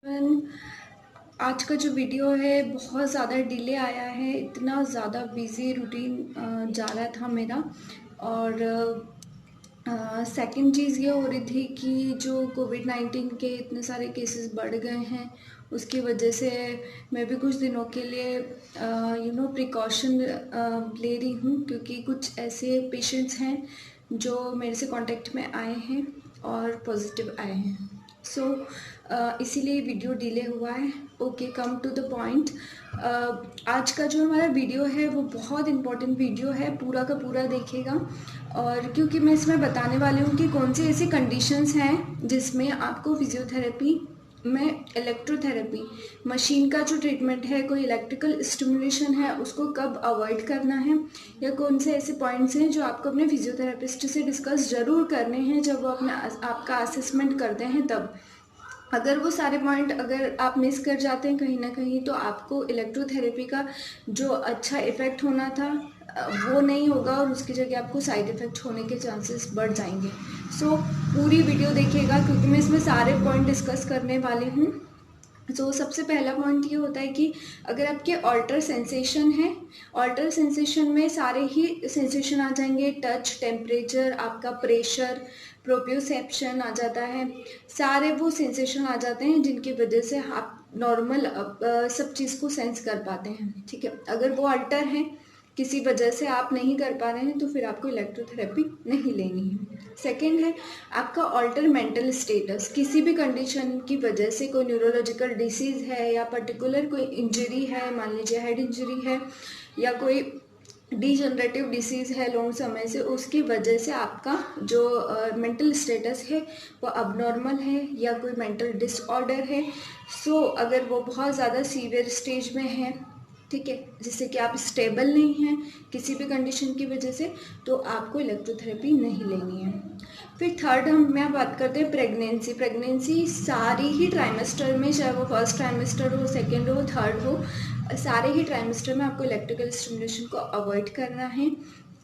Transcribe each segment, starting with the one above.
Everyone, आज का जो वीडियो है बहुत ज़्यादा डिले आया है। इतना ज़्यादा बिजी रूटीन जा रहा था मेरा। और सेकंड चीज़ ये हो रही थी कि जो कोविड-19 के इतने सारे केसेस बढ़ गए हैं, उसकी वजह से मैं भी कुछ दिनों के लिए प्रिकॉशन ले रही हूँ, क्योंकि कुछ ऐसे पेशेंट्स हैं जो मेरे से कांटेक्ट में आए हैं और पॉजिटिव आए हैं। सो इसीलिए वीडियो डिले हुआ है। Okay, come to the point. आज का जो हमारा वीडियो है वो बहुत इम्पोर्टेंट वीडियो है, पूरा का पूरा देखिएगा। और क्योंकि मैं इसमें बताने वाली हूँ कि कौन सी ऐसी कंडीशंस हैं जिसमें आपको फिजियोथेरेपी में इलेक्ट्रोथेरेपी मशीन का जो ट्रीटमेंट है, कोई इलेक्ट्रिकल स्टिमुलेशन है, उसको कब अवॉइड करना है, या कौन से ऐसे पॉइंट्स हैं जो आपको अपने फिजियोथेरेपिस्ट से डिस्कस ज़रूर करने हैं जब वो अपना आपका असेसमेंट करते हैं तब। अगर वो सारे पॉइंट अगर आप मिस कर जाते हैं कहीं ना कहीं, तो आपको इलेक्ट्रोथेरेपी का जो अच्छा इफ़ेक्ट होना था वो नहीं होगा, और उसकी जगह आपको साइड इफ़ेक्ट होने के चांसेस बढ़ जाएंगे। सो पूरी वीडियो देखिएगा, क्योंकि मैं इसमें सारे पॉइंट डिस्कस करने वाली हूँ। तो सबसे पहला पॉइंट ये होता है कि अगर आपके ऑल्टर सेंसेशन है, ऑल्टर सेंसेशन में सारे ही सेंसेशन आ जाएंगे। टच, टेम्परेचर, आपका प्रेशर, प्रोप्योसेप्शन आ जाता है। सारे वो सेंसेशन आ जाते हैं जिनकी वजह से आप नॉर्मल सब चीज़ को सेंस कर पाते हैं। ठीक है, अगर वो अल्टर है, किसी वजह से आप नहीं कर पा रहे हैं, तो फिर आपको इलेक्ट्रोथेरेपी नहीं लेनी है। सेकेंड है आपका ऑल्टर मेंटल स्टेटस। किसी भी कंडीशन की वजह से कोई न्यूरोलॉजिकल डिसीज़ है या पर्टिकुलर कोई इंजरी है, मान लीजिए हेड इंजरी है या कोई डिजनरेटिव डिसीज़ है लॉन्ग समय से, उसकी वजह से आपका जो मेंटल स्टेटस है वो अबनॉर्मल है या कोई मेंटल डिसऑर्डर है। सो अगर वो बहुत ज़्यादा सीवियर स्टेज में है, ठीक है, जिससे कि आप स्टेबल नहीं हैं किसी भी कंडीशन की वजह से, तो आपको इलेक्ट्रोथेरेपी नहीं लेनी है। फिर थर्ड मैं बात करते हैं प्रेगनेंसी। प्रेगनेंसी सारी ही ट्राइमेस्टर में, चाहे वो फर्स्ट ट्राइमेस्टर हो, सेकेंड हो, थर्ड हो, सारे ही ट्राइमेस्टर में आपको इलेक्ट्रिकल स्टिमुलेशन को अवॉइड करना है।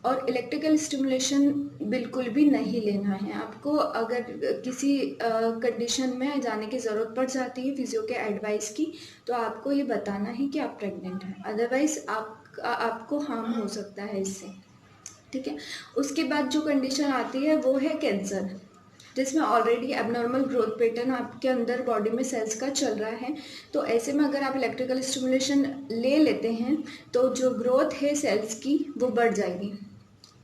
और इलेक्ट्रिकल स्टिमुलेशन बिल्कुल भी नहीं लेना है आपको। अगर किसी कंडीशन में जाने की ज़रूरत पड़ जाती है फिजियो के एडवाइस की, तो आपको ये बताना है कि आप प्रेग्नेंट हैं, अदरवाइज आपको हार्म हो सकता है इससे। ठीक है, उसके बाद जो कंडीशन आती है वो है कैंसर, जिसमें ऑलरेडी एबनॉर्मल ग्रोथ पैटर्न आपके अंदर बॉडी में सेल्स का चल रहा है। तो ऐसे में अगर आप इलेक्ट्रिकल स्टिमुलेशन ले लेते हैं, तो जो ग्रोथ है सेल्स की वो बढ़ जाएगी,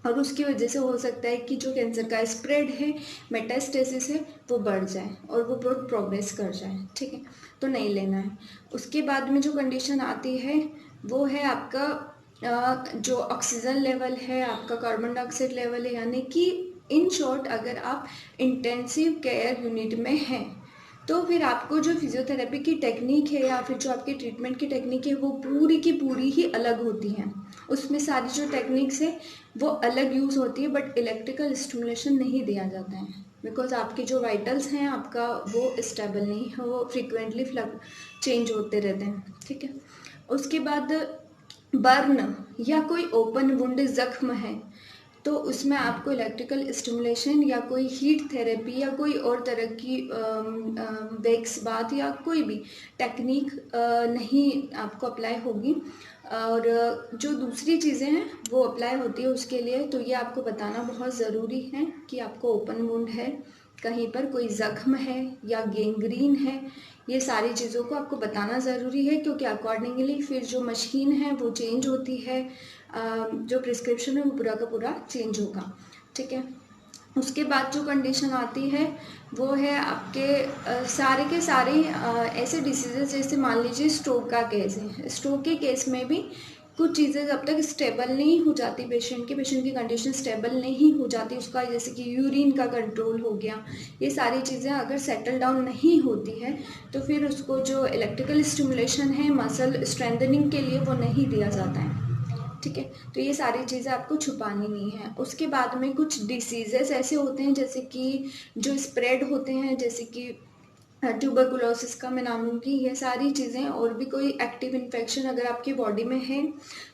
और उसकी वजह से हो सकता है कि जो कैंसर का स्प्रेड है, मेटास्टेसिस है, वो बढ़ जाए और वो बहुत प्रोग्रेस कर जाए। ठीक है, तो नहीं लेना है। उसके बाद में जो कंडीशन आती है वो है आपका जो ऑक्सीजन लेवल है, आपका कार्बन डाइऑक्साइड लेवल है, यानी कि इन शॉर्ट अगर आप इंटेंसिव केयर यूनिट में हैं, तो फिर आपको जो फिजियोथेरेपी की टेक्निक है या फिर जो आपकी ट्रीटमेंट की टेक्निक है वो पूरी की पूरी ही अलग होती हैं। उसमें सारी जो टेक्निक्स है वो अलग यूज़ होती है, बट इलेक्ट्रिकल स्टिमुलेशन नहीं दिया जाता है, बिकॉज आपके जो वाइटल्स हैं आपका वो स्टेबल नहीं है, वो फ्रिक्वेंटली चेंज होते रहते हैं। ठीक है, उसके बाद बर्न या कोई ओपन वुंड जख्म है, तो उसमें आपको इलेक्ट्रिकल स्टिमुलेशन या कोई हीट थेरेपी या कोई और तरह की वैक्स बाथ या कोई भी टेक्निक नहीं आपको अप्लाई होगी। और जो दूसरी चीज़ें हैं वो अप्लाई होती है उसके लिए। तो ये आपको बताना बहुत ज़रूरी है कि आपको ओपन वुंड है, कहीं पर कोई ज़ख्म है या गेंग्रीन है, ये सारी चीज़ों को आपको बताना ज़रूरी है, क्योंकि अकॉर्डिंगली फिर जो मशीन है वो चेंज होती है, जो प्रिस्क्रिप्शन है वो पूरा का पूरा चेंज होगा। ठीक है, उसके बाद जो कंडीशन आती है वो है आपके सारे के सारे ऐसे डिसीजेस, जैसे मान लीजिए स्ट्रोक का केस है। स्ट्रोक के केस में भी कुछ चीज़ें जब तक स्टेबल नहीं हो जाती, पेशेंट की कंडीशन स्टेबल नहीं हो जाती, उसका जैसे कि यूरिन का कंट्रोल हो गया, ये सारी चीज़ें अगर सेटल डाउन नहीं होती है, तो फिर उसको जो इलेक्ट्रिकल स्टिमुलेशन है मसल स्ट्रेंथनिंग के लिए वो नहीं दिया जाता है। ठीक है, तो ये सारी चीज़ें आपको छुपानी नहीं है। उसके बाद में कुछ डिसीजेस ऐसे होते हैं जैसे कि जो स्प्रेड होते हैं, जैसे कि ट्यूबरकुलोसिस का मैं नाम लूँगी, ये सारी चीज़ें, और भी कोई एक्टिव इन्फेक्शन अगर आपकी बॉडी में है,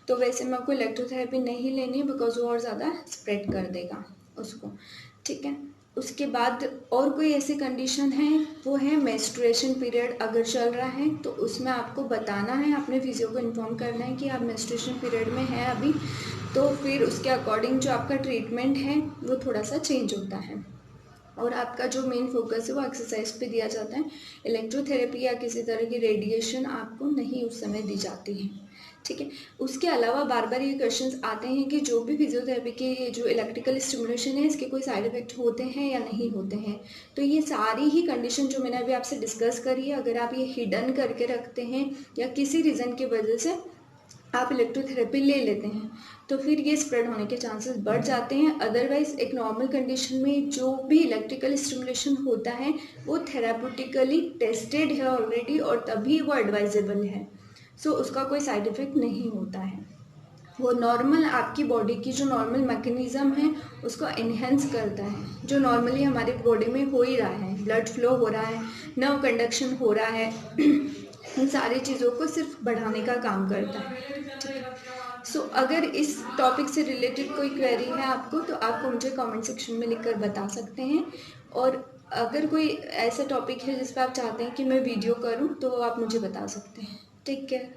तो वैसे में आपको इलेक्ट्रोथेरेपी नहीं लेनी है, बिकॉज वो और ज़्यादा स्प्रेड कर देगा उसको। ठीक है, उसके बाद और कोई ऐसी कंडीशन है, वो है मेंस्ट्रुएशन पीरियड अगर चल रहा है तो उसमें आपको बताना है, अपने फिजियो को इन्फॉर्म करना है कि आप मेंस्ट्रुएशन पीरियड में हैं अभी, तो फिर उसके अकॉर्डिंग जो आपका ट्रीटमेंट है वो थोड़ा सा चेंज होता है। और आपका जो मेन फोकस है वो एक्सरसाइज पे दिया जाता है। इलेक्ट्रोथेरेपी या किसी तरह की रेडिएशन आपको नहीं उस समय दी जाती है, ठीक है। उसके अलावा बार बार ये क्वेश्चंस आते हैं कि जो भी फिजियोथेरेपी के ये जो इलेक्ट्रिकल स्टिमुलेशन है इसके कोई साइड इफेक्ट होते हैं या नहीं होते हैं। तो ये सारी ही कंडीशन जो मैंने अभी आपसे डिस्कस करी है, अगर आप ये हिडन करके रखते हैं या किसी रीज़न की वजह से आप इलेक्ट्रोथेरेपी ले लेते हैं तो फिर ये स्प्रेड होने के चांसेस बढ़ जाते हैं। अदरवाइज एक नॉर्मल कंडीशन में जो भी इलेक्ट्रिकल स्टिमुलेशन होता है वो थेराप्यूटिकली टेस्टेड है ऑलरेडी और तभी वो एडवाइजेबल है। सो उसका कोई साइड इफ़ेक्ट नहीं होता है। वो नॉर्मल आपकी बॉडी की जो नॉर्मल मैकेनिज़्म है उसको इन्हेंस करता है, जो नॉर्मली हमारी बॉडी में हो ही रहा है, ब्लड फ्लो हो रहा है, नर्व कंडक्शन हो रहा है इन सारी चीज़ों को सिर्फ बढ़ाने का काम करता है, ठीक है। सो अगर इस टॉपिक से रिलेटेड कोई क्वेरी है आपको तो आपको मुझे कमेंट सेक्शन में लिखकर बता सकते हैं। और अगर कोई ऐसा टॉपिक है जिस पर आप चाहते हैं कि मैं वीडियो करूं तो आप मुझे बता सकते हैं। Take care.